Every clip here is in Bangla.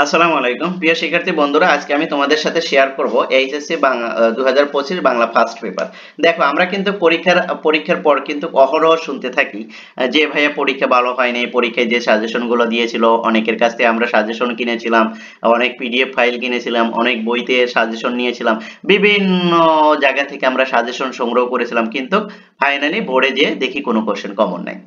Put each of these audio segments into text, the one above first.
আসসালামু আলাইকুম প্রিয় শিক্ষার্থী বন্ধুরা, আজকে আমি তোমাদের সাথে শেয়ার করব HSC Bangla 2025 Bangla first paper. দেখো, আমরা কিন্তু পরীক্ষার পর কিন্তু অহরহ শুনতে থাকি যে ভাইয়া পরীক্ষা ভালো হয়নি, পরীক্ষায় যে সাজেশন গুলো দিয়েছিল অনেকের কাছ থেকে আমরা সাজেশন কিনেছিলাম, অনেক পিডিএফ ফাইল কিনেছিলাম, অনেক বইতে সাজেশন নিয়েছিলাম, বিভিন্ন জায়গা থেকে আমরা সাজেশন সংগ্রহ করেছিলাম, কিন্তু ফাইনালি বোর্ডে যেয়ে দেখি কোনো কোশ্চেন কমন নাই।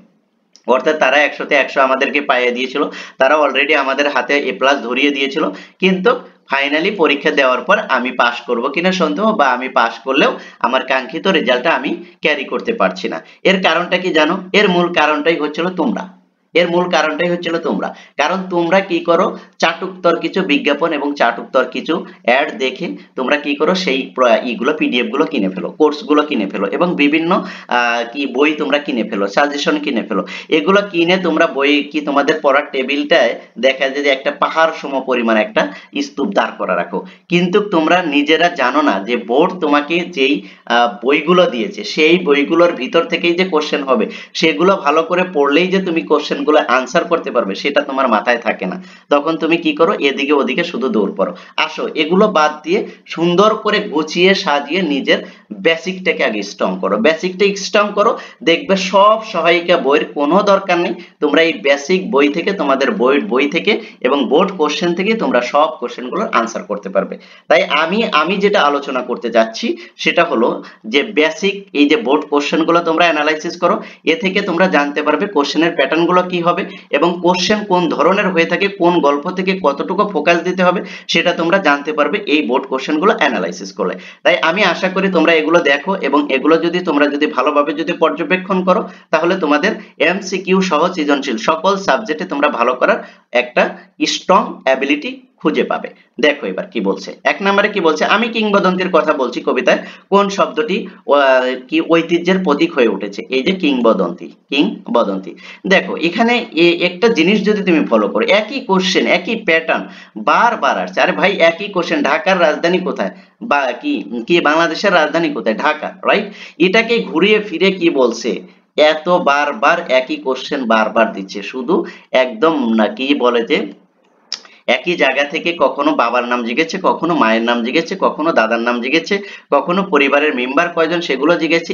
অর্থাৎ তারা 100-তে 100 আমাদেরকে পাইয়ে দিয়েছিল, তারা অলরেডি আমাদের হাতে এ প্লাস ধরিয়ে দিয়েছিল, কিন্তু ফাইনালি পরীক্ষা দেওয়ার পর আমি পাশ করব কিনা সন্দেহ, বা আমি পাশ করলেও আমার কাঙ্ক্ষিত রেজাল্টটা আমি ক্যারি করতে পারছি না। এর কারণটা কি জানো? এর মূল কারণটাই হচ্ছিল তোমরা। এর মূল কারণটাই হচ্ছিল তোমরা। কারণ তোমরা কি করো, চাটুকতর কিছু বিজ্ঞাপন এবং চাটুকতর কিছু অ্যাড দেখে তোমরা কি করো, সেই ইগুলো পিডিএফ গুলো কিনে ফেলো, কোর্স গুলো কিনে ফেলো, এবং বিভিন্ন কি বই তোমরা কিনে ফেলো, সাজেশন কিনে ফেলো। এগুলো কিনে তোমরা বই কি তোমাদের পড়ার টেবিলটায় দেখা যায় যে একটা পাহাড় সম পরিমাণ একটা স্তূপ দাঁড় করা রাখো। কিন্তু তোমরা নিজেরা জানো না যে বোর্ড তোমাকে যেই বইগুলো দিয়েছে সেই বইগুলোর ভিতর থেকেই যে কোশ্চেন হবে, সেগুলো ভালো করে পড়লেই যে তুমি কোশ্চেনগুলো আনসার করতে পারবে সেটা তোমার মাথায় থাকে না। তখন তুমি কি করো, এদিকে ওদিকে শুধু দৌড় পড়ো। আসো, এগুলো বাদ দিয়ে সুন্দর করে গুছিয়ে সাজিয়ে নিজের বেসিকটাকে আগে স্ট্রং করো, বেসিকটা স্ট্রং করো। দেখবে সব সহায়িকা বইয়ের কোনো দরকার নেই, তোমরা এই বেসিক বই থেকে, তোমাদের বই থেকে এবং বোর্ড কোশ্চেন থেকে তোমরা সব কোশ্চেনগুলোর আনসার করতে পারবে। তাই আমি যেটা আলোচনা করতে যাচ্ছি সেটা হলো যে বেসিক এই যে বোর্ড কোশ্চেনগুলো তোমরা অ্যানালাইসিস করো, এ থেকে তোমরা জানতে পারবে কোশ্চেনের প্যাটার্নগুলো কি হবে এবং কোশ্চেন কোন ধরনের হয়ে থাকে, কোন গল্প থেকে কতটুকু ফোকাস দিতে হবে সেটা তোমরা জানতে পারবে এই বোর্ড কোশ্চেনগুলো অ্যানালাইসিস করলে। তাই আমি আশা করি তোমরা এগুলো দেখো, এবং এগুলো যদি তোমরা ভালোভাবে পর্যবেক্ষণ করো, তাহলে তোমাদের এমসিকিউ সহ সৃজনশীল সকল সাবজেক্টে তোমরা ভালো করার একটা স্ট্রং অ্যাবিলিটি খুঁজে পাবে। দেখো এবার কি বলছে, 1 নম্বরে কি বলছে, আমি কিংবদন্তির কথা বলছি কবিতায় কোন শব্দটি কি ঐতিহ্যের প্রতীক হয়ে উঠেছে। এই যে কিংবদন্তি, কিংবদন্তি। দেখো এখানে একটা জিনিস যদি তুমি ফলো করো, একই কোশ্চেন একই প্যাটার্ন বারবার আসছে। আরে ভাই, একই কোশ্চেন, ঢাকার রাজধানী কোথায়, বা কি কি বাংলাদেশের রাজধানী কোথায়, ঢাকা, রাইট? এটাকে ঘুরিয়ে ফিরে কি বলছে, এত বারবার একই কোশ্চেন বারবার দিচ্ছে, শুধু একদম না কি বলে যে একই জায়গা থেকে কখনো বাবার নাম জিজ্ঞেসে, কখনো মায়ের নাম জিজ্ঞেসে, কখনো দাদার নাম জিজ্ঞেসে, কখনো পরিবারের মেম্বার কয়জন সেগুলো জিজ্ঞেসে,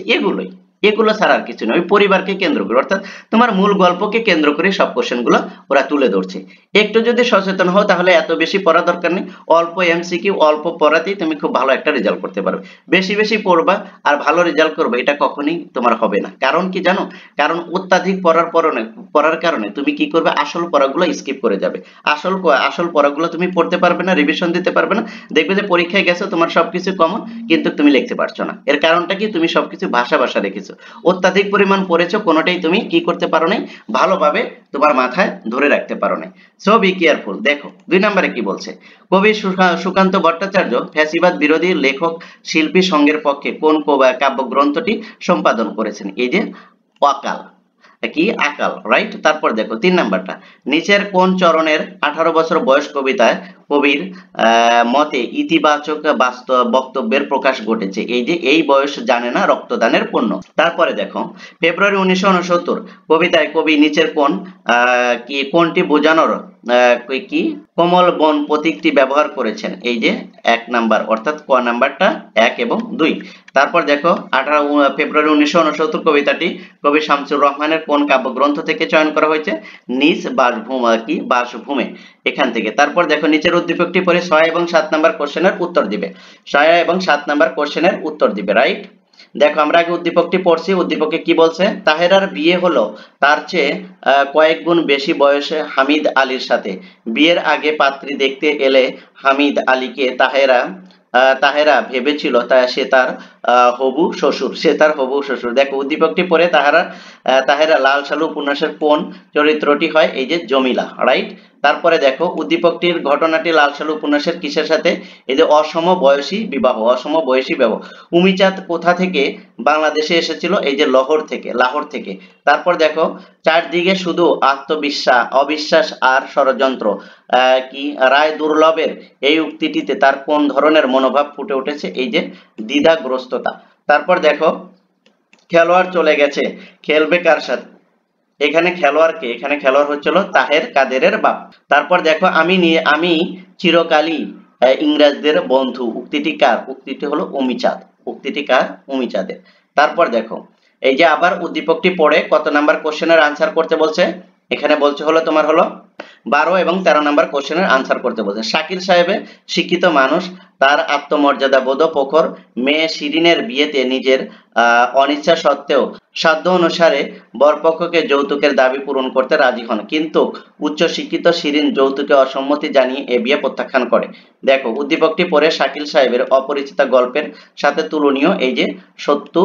এগুলো ছাড়া আর কিছু নয়। ওই পরিবারকে কেন্দ্র করে, অর্থাৎ তোমার মূল গল্পকে কেন্দ্র করে সব কোশ্চেন গুলো ওরা তুলে ধরছে। একটু যদি সচেতন হও তাহলে এত বেশি পড়া দরকার নেই, অল্প এমসিকিউ অল্প পড়াতেই তুমি খুব ভালো একটা রেজাল্ট করতে পারবে। বেশি বেশি পড়বা আর ভালো রেজাল্ট করবে, এটা কখনোই তোমার হবে না। কারণ কি জানো? কারণ অত্যাধিক পড়ার কারণে তুমি কি করবে, আসল পড়াগুলো স্কিপ করে যাবে। আসল পড়াগুলো তুমি পড়তে পারবে না, রিভিশন দিতে পারবে না। দেখবে যে পরীক্ষায় গেছো তোমার সবকিছু কমন, কিন্তু তুমি লিখতে পারছো না। এর কারণটা কি? তুমি সবকিছু ভাষা রেখেছো, অত্যাধিক পরিমাণ পড়েছো, কোনোটাই তুমি কি করতে পারো নাই, ভালোভাবে তোমার মাথায় ধরে রাখতে পারো নাই। So be careful. দেখো 2 নম্বরে কি বলছে, কবি সুকান্ত ভট্টাচার্য ফ্যাসিবাদ বিরোধী লেখক শিল্পী সংঘের পক্ষে কোন কাব্যগ্রন্থটি সম্পাদন করেছেন। এই যে ওয়াকাল, কি আকাল, রাইট? তারপর দেখো 3 নাম্বারটা, নিচের কোন চরণের 18 বছর বয়স কবিতায় কবির মতে ইতিবাচক বাস্তব বক্তব্যের প্রকাশ ঘটেছে। এই যে এই বয়স জানে না রক্তদানের পুণ্য। তারপরে দেখো ফেব্রুয়ারি 1969 কবিতায় কবি নিচের কোনটি বোঝানোর কি কমল বন প্রতীকটি ব্যবহার করেছেন। এই যে 1 নাম্বার, অর্থাৎ ক নাম্বারটা 1 এবং 2। তারপর দেখো 18 ফেব্রুয়ারি 1969 কবিতাটি কবি শামসুর রহমানের কোন কাব্যগ্রন্থ থেকে চয়ন করা হয়েছে? নিজ বাসভূমে, এখান থেকে। তারপর দেখো নিচের উদ্দীপকটি পড়ে 6 এবং 7 নাম্বার কোশ্চেনের উত্তর দিবে, 6 এবং 7 নাম্বার কোশ্চেনের উত্তর দিবে, রাইট? দেখো আমরা আগে উদ্দীপকটি পড়ছি, উদ্দীপকে কি বলছে, তাহেরার বিয়ে হলো তার চেয়ে কয়েক গুণ বেশি বয়সে হামিদ আলীর সাথে। বিয়ের আগে পাত্রী দেখতে এলে হামিদ আলীকে তাহেরা ভেবেছিল সে তার হবু শ্বশুর। দেখো উদ্দীপকটি পড়ে তাহেরা লাল সালু উপন্যাসের কোন চরিত্রটি হয়? এই যে জমিলা, রাইট? তারপরে দেখো উদ্দীপকটির ঘটনাটি লাল সালু উপন্যাসের কিসের সাথে? এই যে অসমবয়সী বিবাহ। উমিচাঁদ কোথা থেকে বাংলাদেশে এসেছিল? এই যে লাহোর থেকে। তারপর দেখো চারদিকে শুধু অবিশ্বাস আর ষড়যন্ত্র, কি রায় দুর্লভের এই উক্তিটিতে তার কোন ধরনের মনোভাব ফুটে উঠেছে? এই যে দ্বিধাগ্রস্ততা। তারপর দেখো খেলোয়াড় চলে গেছে, খেলবে কার সাথে? এখানে খেলোয়াড় কে? এখানে খেলোয়াড় হচ্ছিল তাহের কাদেরের বাপ। তারপর দেখো আমি চিরকালই ইংরেজদের বন্ধু, উক্তিটি কার? উক্তিটি হলো অমিচাঁদ। উক্তিটি কার? অমিচাঁদের। তারপর দেখো এই যে আবার উদ্দীপকটি পড়ে কত নাম্বার কোশ্চেনের আনসার করতে বলছে? এখানে বলছে হলো তোমার হলো 12 এবং 13 নাম্বার কোশ্চেনের আনসার করতে বলছে। শাকিল সাহেব শিক্ষিত মানুষ, তার আত্মমর্যাদা বোধ প্রখর, মেয়ে শিরিনের বিয়েতে নিজের অনিচ্ছা সত্ত্বেও সাধ্য অনুসারে বরপক্ষকে যৌতুকের দাবি পূরণ করতে রাজি হন, কিন্তু উচ্চ শিক্ষিত শিরিন যৌতুকে অসম্মতি জানিয়ে এ বিয়ে প্রত্যাখ্যান করে। দেখো উদ্দীপকটি পড়ে শাকিল সাহেবের অপরিচিতা গল্পের সাথে তুলনীয় এই যে সত্যু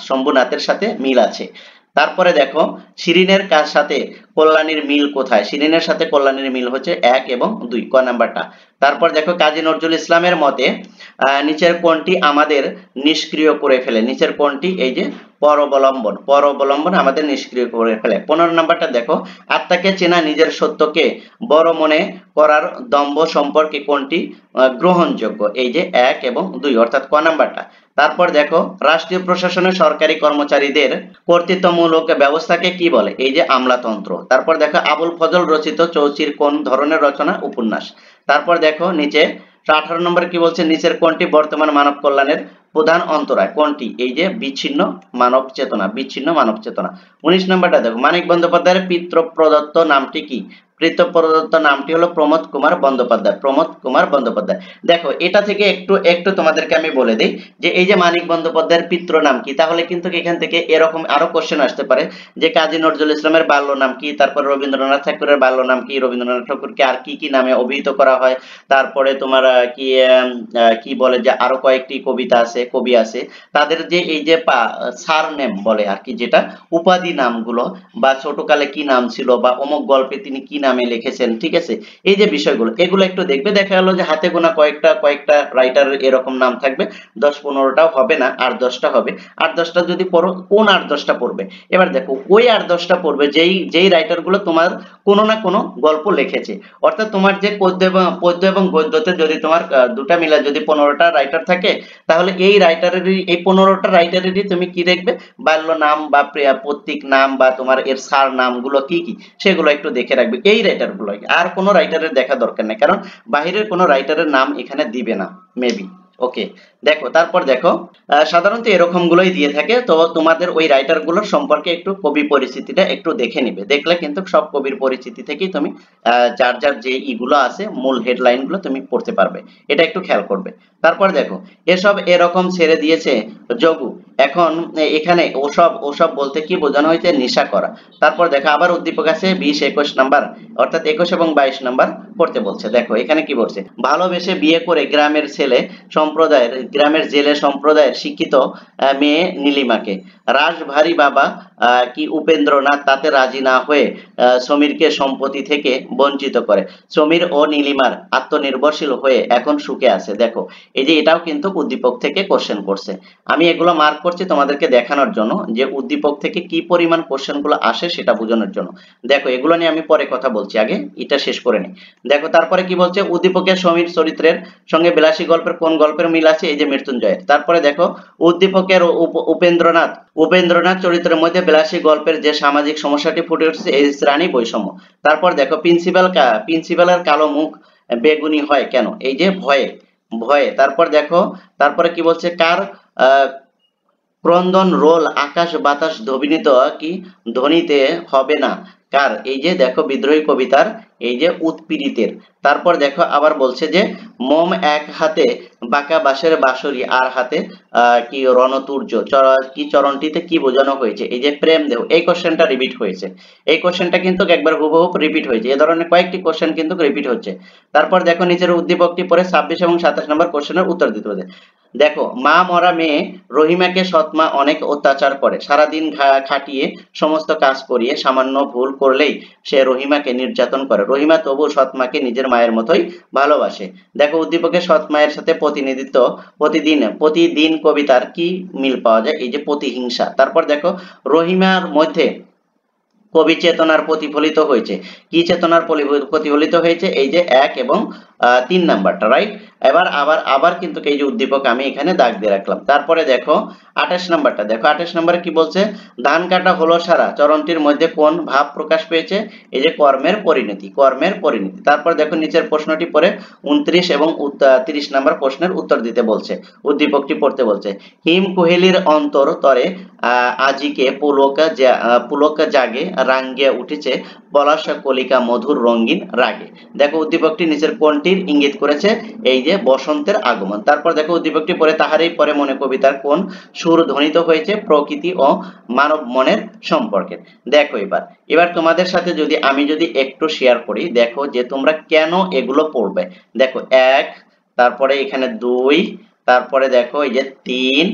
শম্ভুনাথের সাথে মিল আছে। তারপরে দেখো শিরিনের কার সাথে কল্যাণীর মিল কোথায়? শিরিনের সাথে কল্যাণীর মিল হচ্ছে 1 এবং 2, ক নাম্বারটা। তারপর দেখো কাজী নজরুল ইসলামের মতে নিচের কোনটি আমাদের নিষ্ক্রিয় করে ফেলে? নিচের কোনটি? এই যে পরবলম্বন আমাদের নিষ্ক্রিয় করে ফেলে। 15 নাম্বারটা দেখো আত্মাকে চেনা, নিজের সত্যকে বড় মনে করার দম্ভ সম্পর্কে কোনটি গ্রহণযোগ্য? এই যে 1 এবং 2, অর্থাৎ ক নাম্বারটা। তারপর দেখো রাষ্ট্রীয় প্রশাসনে সরকারি কর্মচারীদের কর্তৃত্বমূলক ব্যবস্থাকে কি বলে? এই যে আমলাতন্ত্র। তারপর দেখো আবুল ফজল রচিত চৌচির কোন ধরনের রচনা? উপন্যাস। তারপর দেখো নিচে 18 নম্বরে কি বলছে? নিচের কোনটি বর্তমান মানব কল্যাণের প্রধান অন্তরায়? কোনটি? এই যে বিচ্ছিন্ন মানব চেতনা। 19 নম্বরটা দেখো মানিক বন্দ্যোপাধ্যায়ের পিতৃ প্রদত্ত নামটি কি? পিতৃ প্রদত্ত নামটি হলো প্রমোদ কুমার বন্দ্যোপাধ্যায়। দেখো এটা থেকে একটু একটু তোমাদেরকে আমি বলে দিই যে এই যে মানিক বন্দ্যোপাধ্যায়ের পিতৃ নাম কি, তাহলে কিন্তু এখান থেকে এরকম আরো কোশ্চেন আসতে পারে যে কাজী নজরুল ইসলামের বাল্য নাম কি, তারপর রবীন্দ্রনাথ ঠাকুরের বাল্য নাম কি, রবীন্দ্রনাথ ঠাকুরকে আর কি কি নামে অভিহিত করা হয়, তারপরে তোমার কি বলে যে আরো কয়েকটি কবিতা আছে, কবি আছে, তাদের যে এই যে সার নেম বলে আর কি, যেটা উপাধি নামগুলো, বা ছোটকালে কি নাম ছিল, বা অমুক গল্পে তিনি কি নামে লিখেছেন, ঠিক আছে, এই যে বিষয়গুলো এগুলো একটু দেখবে। দেখা গেল যে হাতে গোনা কয়েকটা রাইটারের এরকম নাম থাকবে, 10-15টাও হবে না, 8-10টা হবে। 8-10টা যদি পড়ো, কোন 8-10টা পড়বে? এবার দেখো ওই 8-10টা পড়বে যেই রাইটার গুলো তোমার কোনো না কোনো গল্প লিখেছে। অর্থাৎ তোমার যে পদ্য এবং গদ্যতে যদি তোমার দুটা মিলা যদি 15টা রাইটার থাকে, তাহলে এই রাইটারেরই, এই 15টা রাইটারেরই তুমি কি দেখবে? বাল্য নাম বা পৈতৃক নাম বা তোমার এর সার নামগুলো কি কি সেগুলো একটু দেখে রাখবে, এই রাইটার গুলো। আর কোনো রাইটারের দেখা দরকার নেই, কারণ বাহিরের কোনো রাইটারের নাম এখানে দিবে না মেবি। ওকে, দেখো তারপর দেখো সাধারণত এরকম গুলোই দিয়ে থাকে, তো তোমাদের ওই রাইটার গুলোর সম্পর্কে একটু কবি পরিচিতিটা একটু দেখে নিবে, দেখলে কিন্তু সব কবির পরিচিতি থেকেই তুমি যার যার যে ইগুলো আছে মূল হেডলাইন গুলো তুমি পড়তে পারবে, এটা একটু খেয়াল করবে। তারপর দেখো এসব এরকম ছেড়ে দিয়েছে যোগু, এখন এখানে ওসব ওসব বলতে কি বোঝানো হয়েছে? নেশা করা। তারপর দেখো আবার উদ্দীপক আছে 20-21 নাম্বার, অর্থাৎ 21 এবং 22 নাম্বার পড়তে বলছে। দেখো এখানে কি বলছে? ভালোবেসে বিয়ে করে গ্রামের জেলে সম্প্রদায়ের শিক্ষিত মেয়ে নীলিমাকে রাশভারী বাবা কি উপেন্দ্রনাথ তাতে রাজি না হয়ে সমীরকে সম্পত্তি থেকে বঞ্চিত করে। সমীর ও নীলিমার আত্মনির্ভরশীল হয়ে এখন সুখে আছে। দেখো এই যে এটাও কিন্তু উদ্দীপক থেকে কোশ্চেন করছে, আমি এগুলো মার্ক করছি তোমাদেরকে দেখানোর জন্য যে উদ্দীপক থেকে কি পরিমাণ কোশ্চেন গুলো আসে সেটা বোঝানোর জন্য। দেখো এগুলো নিয়ে আমি পরে কথা বলছি, আগে এটা শেষ করে নিই। দেখো তারপরে কি বলছে? উদ্দীপকের সমীর চরিত্রের সঙ্গে বিলাসী গল্পের কোন গল্পের মিল আছে? এই যে মৃত্যুঞ্জয়ের। তারপরে দেখো উদ্দীপকের উপেন্দ্রনাথ চরিত্রের মধ্যে বিলাসী গল্পের যে সামাজিক সমস্যাটি ফুটে উঠছে এই শ্রেণী বৈষম্য। তারপর দেখো প্রিন্সিপালের কালো মুখ বেগুনি হয় কেন? এই যে ভয়ে ভয়ে। তারপর দেখো তারপরে কি বলছে? কার ক্রন্দন রোল আকাশ বাতাস ধ্বনিত কি ধ্বনিতে হবে না কার? এই যে দেখো বিদ্রোহী কবিতার এই যে উৎপীড়িতের। তারপর দেখো আবার বলছে যে মোম এক হাতে বাঁকা বাঁশের বাঁশরি আর হাতে কি রণতুর্য, কি চরণটিতে কি বোঝানো হয়েছে? এই যে প্রেম দেহ। এই কোশ্চেনটা রিপিট হয়েছে, এই কোশ্চেনটা কিন্তু একবার হুবহু রিপিট হয়েছে, এ ধরনের কয়েকটি কোশ্চেন কিন্তু রিপিট হচ্ছে। তারপর দেখো নিচের উদ্দীপকটি পরে 26 এবং 27 নম্বর কোশ্চেনের উত্তর দিতে হবে। দেখো মা মরা মেয়ে রহিমাকে সৎমা অনেক অত্যাচার করে, সারাদিন খাটিয়ে সমস্ত কাজ করিয়ে সামান্য ভুল করলেই সে রহিমাকে নির্যাতন করে, রহিমা তবু সৎমাকে নিজের মায়ের মতোই ভালোবাসে। দেখো উদ্দীপকের সৎ মায়ের সাথে প্রতিদিন কবিতার কি মিল পাওয়া যায়? এই যে প্রতিহিংসা। তারপর দেখো রহিমার মধ্যে কবি চেতনার প্রতিফলিত হয়েছে, কি চেতনার প্রতিফলিত হয়েছে? এই যে 1 এবং 3 নাম্বারটা, রাইট। এবার আবার আবার কিন্তু এই যে উদ্দীপক আমি এখানে দাগ দিয়ে রাখলাম। তারপরে দেখো 28 নাম্বারটা, দেখো 28 নাম্বারে কি বলছে, ধান কাটা হলো সারা চরণটির মধ্যে কোন ভাব প্রকাশ পেয়েছে, এই যে কর্মের পরিণতি, কর্মের পরিণতি। তারপর দেখো নিচের প্রশ্নটি পরে 29 এবং 30 নাম্বার প্রশ্নের উত্তর দিতে বলছে, উদ্দীপকটি পড়তে বলছে। হিম কোহেলির অন্তর তরে আজিকে পুলক জাগে রাঙ্গিয়া উঠেছে পলাশ কলিকা মধুর রঙিন রাগে। দেখো উদ্দীপকটি নিচের কোনটির ইঙ্গিত করেছে, এই যে বসন্তের আগমন। তারপর দেখো উদ্দীপকটি পরে তাহারই পরে মনে কবিতার কোন সুর ধ্বনিত হয়েছে প্রকৃতি ও মানব মনের সম্পর্কে। দেখো এবার তোমাদের সাথে আমি যদি একটু শেয়ার করি, দেখো যে তোমরা কেন এগুলো পড়বে। দেখো 1, তারপরে এখানে 2, তারপরে দেখো এই যে 3,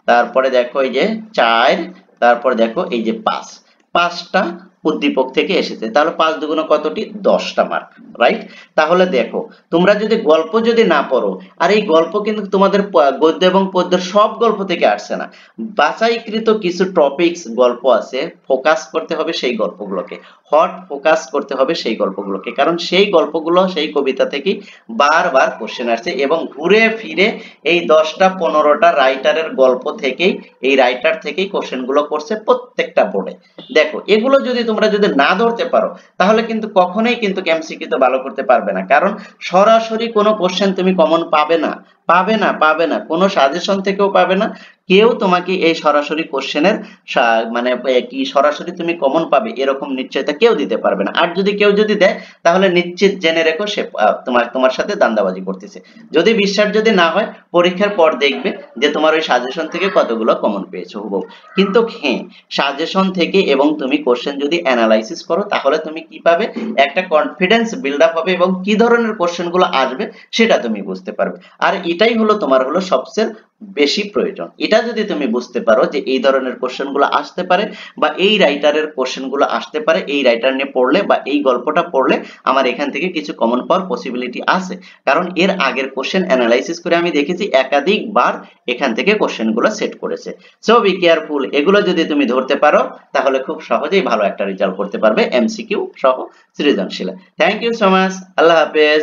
তারপরে দেখো এই যে 4, তারপরে দেখো এই যে 5, 5টা উদ্দীপক থেকে এসেছে। তাহলে 5 দুগুণ কতটি, 10টা মার্ক, রাইট। তাহলে দেখো তোমরা যদি গল্প যদি না পড়ো, আর এই গল্প কিন্তু তোমাদের গদ্য এবং পদ্যের সব গল্প থেকে আসছে না, বাছাইকৃত কিছু টপিকস গল্প আছে, ফোকাস করতে হবে সেই গল্পগুলোকে, হট ফোকাস করতে হবে সেই গল্পগুলোকে, কারণ সেই গল্পগুলো সেই কবিতা থেকেই বারবার কোশ্চেন আসছে এবং ঘুরে ফিরে এই 10টা 15টা রাইটারের গল্প থেকেই, এই রাইটার থেকেই কোশ্চেনগুলো করছে প্রত্যেকটা বোর্ডে। দেখো এগুলো যদি তোমরা না ধরতে পারো, তাহলে কিন্তু কখনোই কিন্তু এমসিকিউ তো ভালো করতে পারবে না, কারণ সরাসরি কোনো কোশ্চেন তুমি কমন পাবে না, পাবে না, কোনো সাজেশন থেকেও পাবে না। কেউ তোমাকে এই সরাসরি কোশ্চেনের মানে কি সরাসরি তুমি কমন পাবে এরকম নিশ্চয়তা কেউ দিতে পারবে না। আর যদি কেউ দেয়, তাহলে নিশ্চিত জেনে রেখো সে তোমার সাথে দান্দাবাজি করতেছে। যদি বিশ্বাস না হয়, পরীক্ষার পর দেখবে যে তোমার ওই সাজেশন থেকে কতগুলো কমন পেয়েছো হুবহু। কিন্তু হ্যাঁ, সাজেশন থেকে এবং তুমি কোশ্চেন যদি অ্যানালাইসিস করো, তাহলে তুমি কি পাবে, একটা কনফিডেন্স বিল্ড আপ হবে এবং কি ধরনের কোশ্চেন গুলো আসবে সেটা তুমি বুঝতে পারবে। আর এটাই হলো তোমার সবচেয়ে বেশি প্রয়োজন। এটা যদি তুমি বুঝতে পারো যে এই ধরনের কোশ্চেন গুলো আসতে পারে, বা এই রাইটারের কোশ্চেন গুলো আসতে পারে, এই রাইটার নিয়ে পড়লে বা এই গল্পটা পড়লে আমার এখান থেকে কিছু কমন পাওয়ার পসিবিলিটি আছে, কারণ এর আগের কোশ্চেন অ্যানালাইসিস করে আমি দেখেছি একাধিকবার এখান থেকে কোশ্চেন গুলো সেট করেছে। সো বি কেয়ারফুল, এগুলো যদি তুমি ধরতে পারো তাহলে খুব সহজেই ভালো একটা রেজাল্ট করতে পারবে এমসিকিউ সহ সৃজনশীল। থ্যাংক ইউ সো মাচ, আল্লাহ হাফেজ।